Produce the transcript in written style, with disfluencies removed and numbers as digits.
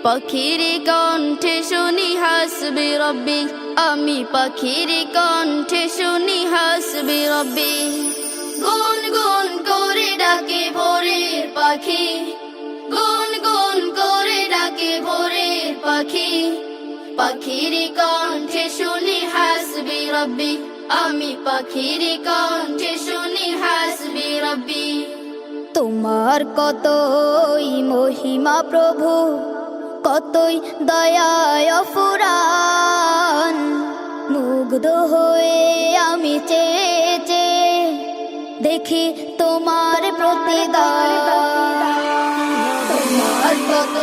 পাখির কণ্ঠে শুনি হাসবি রব্বি, আমি পাখির কণ্ঠে শুনি হাসবি রব্বি। গুন গুন করে ডাকে ভোরের পাখি, গুন গুন করে ডাকে ভোরের পাখি। পাখির কণ্ঠে শুনি হাসবি রব্বি, আমি পাখির কণ্ঠে শুনি হাসবি রব্বি। তোমার কতই মহিমা প্রভু, কতই দয়ায় ফুরান, মুগ্ধ হয়ে আমি চেয়ে চেয়ে দেখি তোমার প্রতিদান। তোমার কত